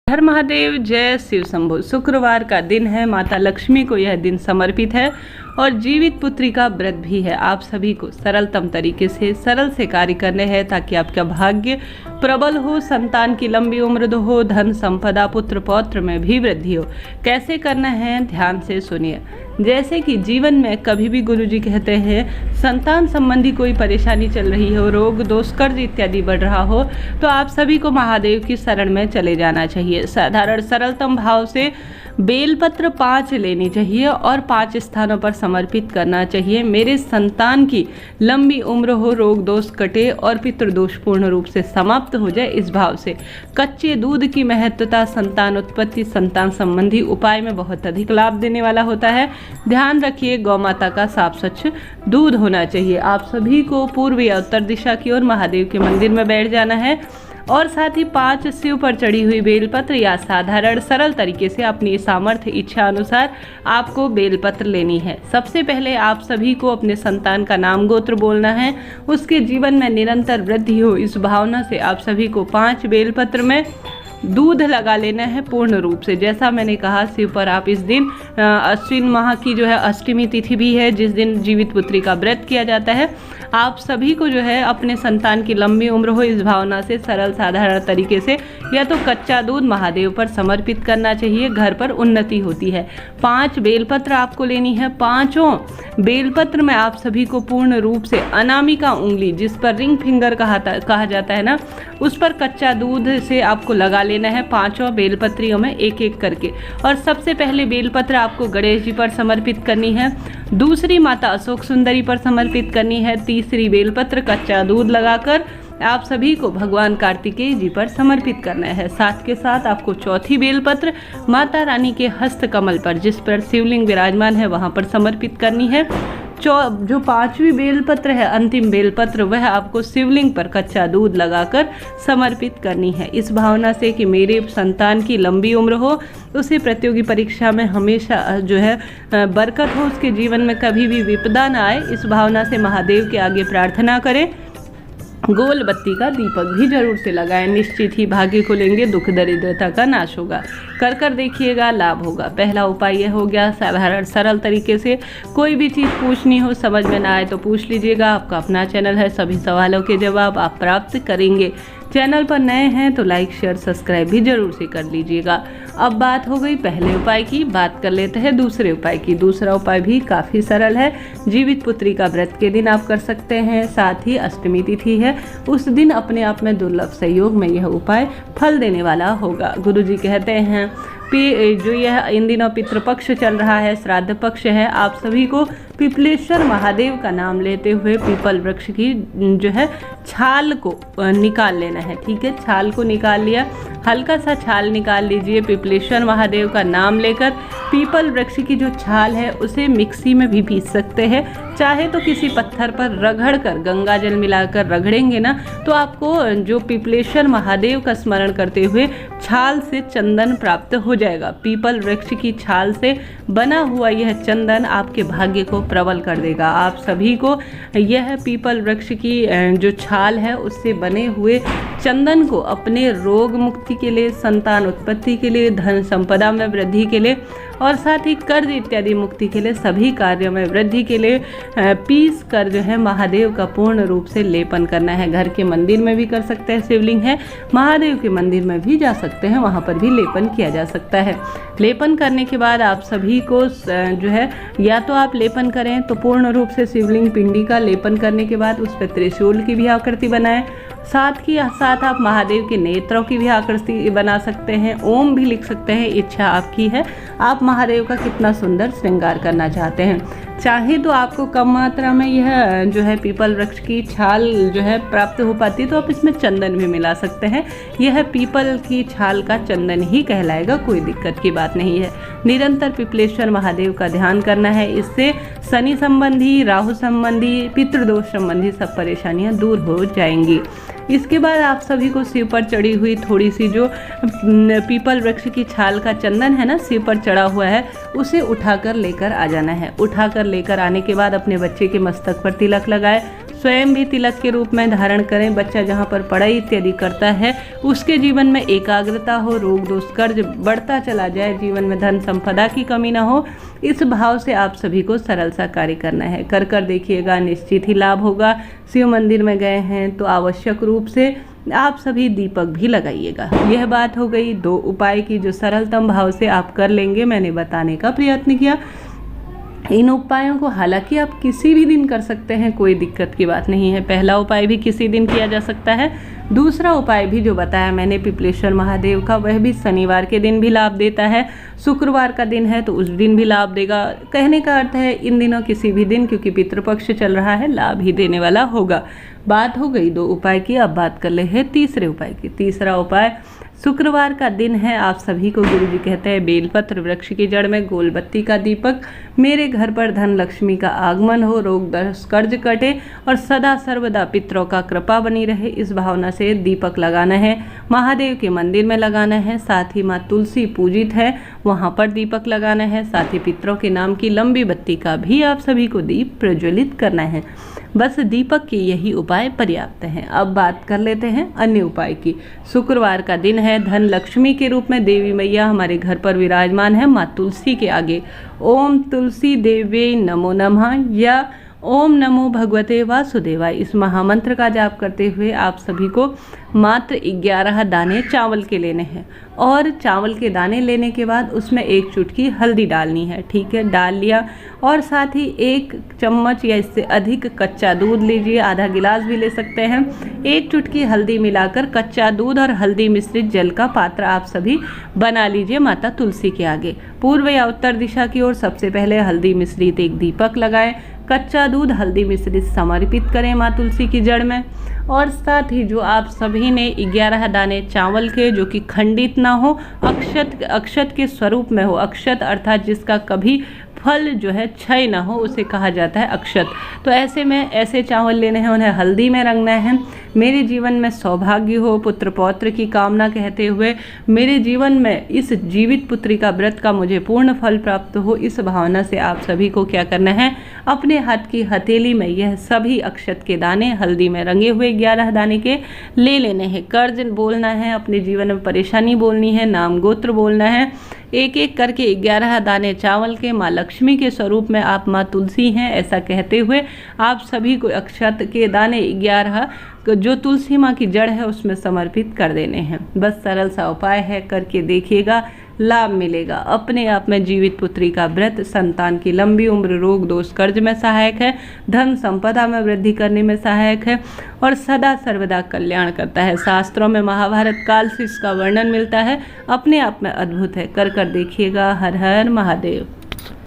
हर महादेव, जय शिव शंभु। शुक्रवार का दिन है, माता लक्ष्मी को यह दिन समर्पित है और जीवित पुत्री का व्रत भी है। आप सभी को सरलतम तरीके से सरल से कार्य करने हैं ताकि आपका भाग्य प्रबल हो, संतान की लंबी उम्र हो, धन संपदा पुत्र पौत्र में भी वृद्धि हो। कैसे करना है ध्यान से सुनिए। जैसे कि जीवन में कभी भी गुरुजी कहते हैं संतान संबंधी कोई परेशानी चल रही हो, रोग दोष कर्ज इत्यादि बढ़ रहा हो, तो आप सभी को महादेव की शरण में चले जाना चाहिए। साधारण सरलतम भाव से बेलपत्र 5 लेनी चाहिए और 5 स्थानों पर समर्पित करना चाहिए। मेरे संतान की लंबी उम्र हो, रोग दोष कटे और पितृदोष पूर्ण रूप से समाप्त हो जाए, इस भाव से। कच्चे दूध की महत्वता संतान उत्पत्ति, संतान संबंधी उपाय में बहुत अधिक लाभ देने वाला होता है। ध्यान रखिए, गौ माता का साफ स्वच्छ दूध होना चाहिए। आप सभी को पूर्व या उत्तर दिशा की ओर महादेव के मंदिर में बैठ जाना है और साथ ही 5 शिव पर चढ़ी हुई बेलपत्र या साधारण सरल तरीके से अपनी सामर्थ्य इच्छा अनुसार आपको बेलपत्र लेनी है। सबसे पहले आप सभी को अपने संतान का नाम गोत्र बोलना है, उसके जीवन में निरंतर वृद्धि हो, इस भावना से आप सभी को 5 बेलपत्र में दूध लगा लेना है पूर्ण रूप से। जैसा मैंने कहा, शिव पर आप इस दिन अश्विन माह की जो है अष्टमी तिथि भी है, जिस दिन जीवित पुत्री का व्रत किया जाता है। आप सभी को जो है अपने संतान की लंबी उम्र हो, इस भावना से सरल साधारण तरीके से या तो कच्चा दूध महादेव पर समर्पित करना चाहिए, घर पर उन्नति होती है। 5 बेलपत्र आपको लेनी है। 5 बेलपत्र में आप सभी को पूर्ण रूप से अनामिका उंगली, जिस पर रिंग फिंगर कहा जाता है ना, उस पर कच्चा दूध से आपको लगा लेना है 5 बेलपत्रियों में एक एक करके। और सबसे पहले बेलपत्र आपको गणेश जी पर समर्पित करनी है, दूसरी माता अशोक सुंदरी पर समर्पित करनी है, तीसरी बेलपत्र कच्चा दूध लगाकर आप सभी को भगवान कार्तिकेय जी पर समर्पित करना है। साथ के साथ आपको चौथी बेलपत्र माता रानी के हस्त कमल पर, जिस पर शिवलिंग विराजमान है, वहां पर समर्पित करनी है। जो 5वीं बेलपत्र है, अंतिम बेलपत्र, वह आपको शिवलिंग पर कच्चा दूध लगाकर समर्पित करनी है, इस भावना से कि मेरे संतान की लंबी उम्र हो, उसे प्रतियोगी परीक्षा में हमेशा जो है बरकत हो, उसके जीवन में कभी भी विपदा ना आए, इस भावना से महादेव के आगे प्रार्थना करें। गोल बत्ती का दीपक भी जरूर से लगाएं, निश्चित ही भाग्य खुलेंगे, दुख दरिद्रता का नाश होगा। कर देखिएगा, लाभ होगा। पहला उपाय यह हो गया, साधारण सरल तरीके से कोई भी चीज़ पूछनी हो, समझ में ना आए तो पूछ लीजिएगा। आपका अपना चैनल है, सभी सवालों के जवाब आप प्राप्त करेंगे। चैनल पर नए हैं तो लाइक शेयर सब्सक्राइब भी जरूर से कर लीजिएगा। अब बात हो गई पहले उपाय की, बात कर लेते हैं दूसरे उपाय की। दूसरा उपाय भी काफ़ी सरल है, जीवित पुत्री का व्रत के दिन आप कर सकते हैं, साथ ही अष्टमी तिथि है, उस दिन अपने आप में दुर्लभ संयोग में यह उपाय फल देने वाला होगा। गुरुजी कहते हैं जो यह इन दिनों पितृपक्ष चल रहा है, श्राद्ध पक्ष है, आप सभी को पिपलेश्वर महादेव का नाम लेते हुए पीपल वृक्ष की जो है छाल को निकाल लेना है। ठीक है, छाल को निकाल लिया, हल्का सा छाल निकाल लीजिए। पिपलेश्वर महादेव का नाम लेकर पीपल वृक्ष की जो छाल है उसे मिक्सी में भी पीस सकते हैं, चाहे तो किसी पत्थर पर रगड़ कर, गंगा जल मिलाकर रगड़ेंगे ना, तो आपको जो पिपलेश्वर महादेव का स्मरण करते हुए छाल से चंदन प्राप्त हो जाएगा। पीपल वृक्ष की छाल से बना हुआ यह चंदन आपके भाग्य को प्रबल कर देगा। आप सभी को यह पीपल वृक्ष की जो छाल है उससे बने हुए चंदन को अपने रोग मुक्ति के लिए, संतान उत्पत्ति के लिए, धन संपदा में वृद्धि के लिए और साथ ही कर्ज इत्यादि मुक्ति के लिए, सभी कार्यों में वृद्धि के लिए पीस कर जो है महादेव का पूर्ण रूप से लेपन करना है। घर के मंदिर में भी कर सकते हैं, शिवलिंग है, महादेव के मंदिर में भी जा सकते हैं, वहाँ पर भी लेपन किया जा सकता है। लेपन करने के बाद आप सभी को जो है या तो आप लेपन करें तो पूर्ण रूप से शिवलिंग पिंडी का लेपन करने के बाद उस पर त्रिशूल की भी आकृति बनाएं, साथ आप महादेव के नेत्रों की भी आकृति बना सकते हैं, ओम भी लिख सकते हैं, इच्छा आपकी है, आप महादेव का कितना सुंदर श्रृंगार करना चाहते हैं। चाहे तो आपको कम मात्रा में यह जो है पीपल वृक्ष की छाल जो है प्राप्त हो पाती तो आप इसमें चंदन भी मिला सकते हैं, यह पीपल की छाल का चंदन ही कहलाएगा, कोई दिक्कत की बात नहीं है। निरंतर पिपलेश्वर महादेव का ध्यान करना है, इससे शनि संबंधी, राहु संबंधी, पितृदोष संबंधी सब परेशानियां दूर हो जाएंगी। इसके बाद आप सभी को सिर पर चढ़ी हुई थोड़ी सी जो पीपल वृक्ष की छाल का चंदन है ना, सिर पर चढ़ा हुआ है, उसे उठाकर लेकर आ जाना है। उठाकर लेकर आने के बाद अपने बच्चे के मस्तक पर तिलक लगाए, स्वयं भी तिलक के रूप में धारण करें। बच्चा जहाँ पर पढ़ाई इत्यादि करता है उसके जीवन में एकाग्रता हो, रोग दोष कर्ज बढ़ता चला जाए, जीवन में धन संपदा की कमी ना हो, इस भाव से आप सभी को सरल सा कार्य करना है। कर कर देखिएगा, निश्चित ही लाभ होगा। शिव मंदिर में गए हैं तो आवश्यक रूप से आप सभी दीपक भी लगाइएगा। यह बात हो गई 2 उपाय की जो सरलतम भाव से आप कर लेंगे, मैंने बताने का प्रयत्न किया। इन उपायों को हालांकि आप किसी भी दिन कर सकते हैं, कोई दिक्कत की बात नहीं है। पहला उपाय भी किसी दिन किया जा सकता है, दूसरा उपाय भी जो बताया मैंने पिपलेश्वर महादेव का, वह भी शनिवार के दिन भी लाभ देता है। शुक्रवार का दिन है तो उस दिन भी लाभ देगा। कहने का अर्थ है इन दिनों किसी भी दिन, क्योंकि पितृपक्ष चल रहा है, लाभ ही देने वाला होगा। बात हो गई 2 उपाय की, अब बात कर ले हैं तीसरे उपाय की। तीसरा उपाय, शुक्रवार का दिन है, आप सभी को गुरुजी कहते हैं बेलपत्र वृक्ष की जड़ में गोल बत्ती का दीपक, मेरे घर पर धन लक्ष्मी का आगमन हो, रोग दोष कर्ज कटे और सदा सर्वदा पितरों का कृपा बनी रहे, इस भावना से दीपक लगाना है। महादेव के मंदिर में लगाना है, साथ ही माँ तुलसी पूजित है वहाँ पर दीपक लगाना है, साथ ही पितरों के नाम की लंबी बत्ती का भी आप सभी को दीप प्रज्वलित करना है। बस दीपक के यही उपाय पर्याप्त हैं। अब बात कर लेते हैं अन्य उपाय की। शुक्रवार का दिन है, धन लक्ष्मी के रूप में देवी मैया हमारे घर पर विराजमान है। माँ तुलसी के आगे ओम तुलसी देवी नमो नमः या ओम नमो भगवते वासुदेवाय, इस महामंत्र का जाप करते हुए आप सभी को मात्र 11 दाने चावल के लेने हैं। और चावल के दाने लेने के बाद उसमें 1 चुटकी हल्दी डालनी है। ठीक है, डाल लिया। और साथ ही 1 चम्मच या इससे अधिक कच्चा दूध लीजिए, आधा गिलास भी ले सकते हैं। 1 चुटकी हल्दी मिलाकर कच्चा दूध और हल्दी मिश्रित जल का पात्र आप सभी बना लीजिए माता तुलसी के आगे। पूर्व या उत्तर दिशा की ओर सबसे पहले हल्दी मिश्रित एक दीपक लगाएं। कच्चा दूध हल्दी मिश्रित समर्पित करें माँ तुलसी की जड़ में। और साथ ही जो आप सभी ने 11 दाने चावल के, जो कि खंडित ना हो, अक्षत के स्वरूप में हो, अक्षत अर्थात जिसका कभी फल जो है क्षय ना हो, उसे कहा जाता है अक्षत। तो ऐसे में ऐसे चावल लेने हैं, उन्हें हल्दी में रंगना है। मेरे जीवन में सौभाग्य हो, पुत्र पौत्र की कामना कहते हुए मेरे जीवन में इस जीवित पुत्री का व्रत का मुझे पूर्ण फल प्राप्त हो, इस भावना से आप सभी को क्या करना है, अपने हाथ की हथेली में यह सभी अक्षत के दाने हल्दी में रंगे हुए 11 दाने के ले लेने हैं। कर्ज बोलना है, अपने जीवन में परेशानी बोलनी है, नाम गोत्र बोलना है। एक एक करके 11 दाने चावल के माँ लक्ष्मी के स्वरूप में आप माँ तुलसी हैं ऐसा कहते हुए आप सभी को अक्षत के दाने 11 जो तुलसी माँ की जड़ है उसमें समर्पित कर देने हैं। बस सरल सा उपाय है, करके देखिएगा, लाभ मिलेगा। अपने आप में जीवित पुत्री का व्रत संतान की लंबी उम्र, रोग दोष कर्ज में सहायक है, धन संपदा में वृद्धि करने में सहायक है और सदा सर्वदा कल्याण करता है। शास्त्रों में महाभारत काल से इसका वर्णन मिलता है, अपने आप में अद्भुत है। कर कर देखिएगा। हर हर महादेव।